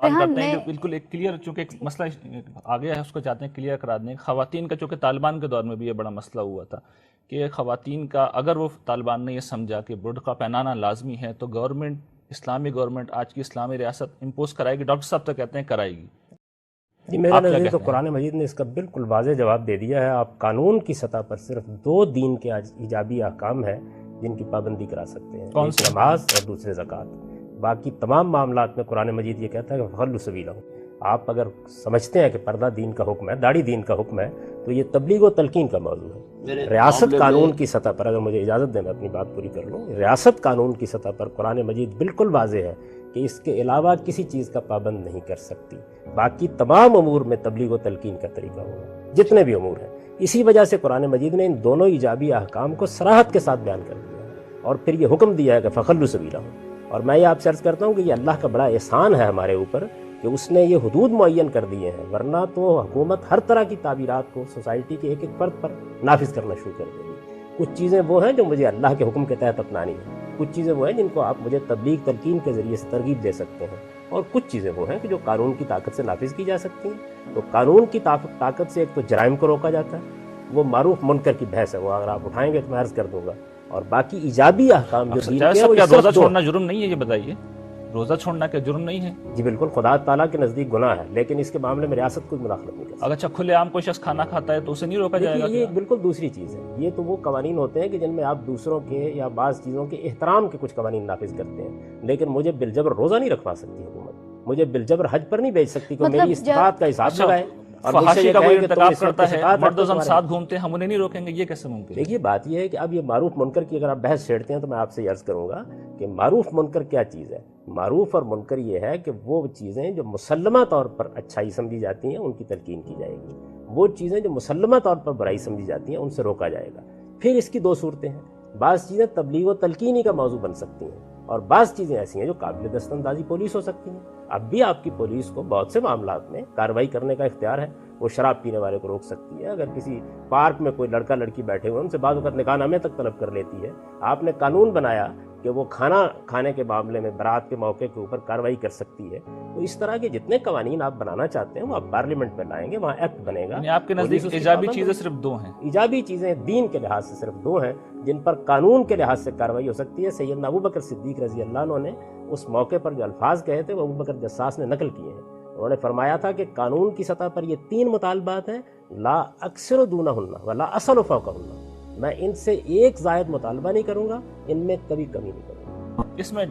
سوال کرتے ہیں کہ بالکل ایک کلیئر، چونکہ ایک مسئلہ آگے ہے اس کو چاہتے ہیں کلیئر کرا دیں. خواتین کا چونکہ طالبان کے دور میں بھی یہ بڑا مسئلہ ہوا تھا کہ خواتین کا اگر وہ طالبان نے یہ سمجھا کہ برقع پہنانا لازمی ہے تو گورنمنٹ، اسلامی گورنمنٹ، آج کی اسلامی ریاست امپوز کرائے گی. ڈاکٹر صاحب تو کہتے ہیں کرائے گی. جی میرے نزدیک تو قرآن مجید نے اس کا بالکل واضح جواب دے دیا ہے. آپ قانون کی سطح پر صرف 2 دین کے ایجابی احکام ہیں جن کی پابندی کرا سکتے ہیں، ایک نماز اور دوسرے زکوٰۃ. باقی تمام معاملات میں قرآن مجید یہ کہتا ہے کہ فخلوا سبیلہم. آپ اگر سمجھتے ہیں کہ پردہ دین کا حکم ہے، داڑھی دین کا حکم ہے، تو یہ تبلیغ و تلقین کا موضوع ہے. ریاست قانون کی سطح پر، اگر مجھے اجازت دیں میں اپنی بات پوری کر لوں، ریاست قانون کی سطح پر قرآن مجید بالکل واضح ہے کہ اس کے علاوہ کسی چیز کا پابند نہیں کر سکتی. باقی تمام امور میں تبلیغ و تلقین کا طریقہ ہوگا، جتنے بھی امور ہیں. اسی وجہ سے قرآن مجید نے ان دونوں ایجابی احکام کو صراحت کے ساتھ بیان کر دیا ہے اور پھر یہ حکم دیا ہے کہ فخلوا سبیلہم. اور میں یہ آپ سے عرض کرتا ہوں کہ یہ اللہ کا بڑا احسان ہے ہمارے اوپر کہ اس نے یہ حدود معین کر دیے ہیں، ورنہ تو حکومت ہر طرح کی تعبیرات کو سوسائٹی کے ایک ایک فرد پر نافذ کرنا شروع کر دے گی. کچھ چیزیں وہ ہیں جو مجھے اللہ کے حکم کے تحت اپنانی ہیں، کچھ چیزیں وہ ہیں جن کو آپ مجھے تبلیغ تلقین کے ذریعے سے ترغیب دے سکتے ہیں، اور کچھ چیزیں وہ ہیں کہ جو قانون کی طاقت سے نافذ کی جا سکتی ہیں. تو قانون کی طاقت سے ایک تو جرائم کو روکا جاتا ہے، وہ معروف منکر کی بحث ہے، وہ اگر آپ اٹھائیں گے تو میں عرض کر دوں گا. اور باقی ایجابی احکام جو دین کے ہیں، کیا روزہ چھوڑنا جرم نہیں ہے؟ یہ بتائیے، روزہ چھوڑنا کیا جرم نہیں ہے؟ جی بالکل، خدا تعالیٰ کے نزدیک گناہ ہے، لیکن اس کے معاملے میں ریاست کوئی مداخلت نہیں کر سکتی. اگر اچھا کھلے عام کوئی شخص کھانا کھاتا ہے تو اسے نہیں روکا جائے گا؟ یہ بالکل دوسری چیز ہے. یہ تو وہ قوانین ہوتے ہیں کہ جن میں آپ دوسروں کے یا بعض چیزوں کے احترام کے کچھ قوانین نافذ کرتے ہیں، لیکن مجھے بالجبر روزہ نہیں رکھوا سکتی حکومت، مجھے بالجبر حج پر نہیں بھیج سکتی کہ میری استطاعت کا حساب لگائے. فحاشی کا کوئی ارتکاب کرتا ہے، مرد و زن ساتھ گھومتے ہیں، ہم انہیں نہیں روکیں گے، یہ کیسے ممکن ہے؟ دیکھیے بات یہ ہے کہ اب یہ معروف منکر کی اگر آپ بحث چھیڑتے ہیں تو میں آپ سے یہ عرض کروں گا کہ معروف منکر کیا چیز ہے. معروف اور منکر یہ ہے کہ وہ چیزیں جو مسلمہ طور پر اچھائی سمجھی جاتی ہیں ان کی تلقین کی جائے گی، وہ چیزیں جو مسلمہ طور پر برائی سمجھی جاتی ہیں ان سے روکا جائے گا. پھر اس کی 2 صورتیں ہیں. بعض چیزیں تبلیغ و تلقینی کا موضوع بن سکتی ہیں، اور بعض چیزیں ایسی ہیں جو قابل دست اندازی پولیس ہو سکتی ہیں. اب بھی آپ کی پولیس کو بہت سے معاملات میں کارروائی کرنے کا اختیار ہے. وہ شراب پینے والے کو روک سکتی ہے، اگر کسی پارک میں کوئی لڑکا لڑکی بیٹھے ہوئے ان سے بعض وقت نکاح نامے تک طلب کر لیتی ہے. آپ نے قانون بنایا کہ وہ کھانا کھانے کے معاملے میں برات کے موقع کے اوپر کارروائی کر سکتی ہے. تو اس طرح کے جتنے قوانین آپ بنانا چاہتے ہیں وہ آپ پارلیمنٹ میں لائیں گے، وہاں ایکٹ بنے گا. آپ کے نزدیک ایجابی چیزیں صرف 2 ہیں؟ ایجابی چیزیں دین کے لحاظ سے صرف 2 ہیں جن پر قانون کے لحاظ سے کارروائی ہو سکتی ہے. سیدنا ابوبکر صدیق رضی اللہ عنہ نے اس موقع پر جو الفاظ کہے تھے وہ ابوبکر جساس نے نقل کیے ہیں. انہوں نے فرمایا تھا کہ قانون کی سطح پر یہ 3 مطالبات ہیں، لا اکثر دونہن ولا اصل فوقہن. میں ان سے ایک زائد مطالبہ نہیں کروں گا، ان میں کبھی کمی نہیں کروں گا. اس میں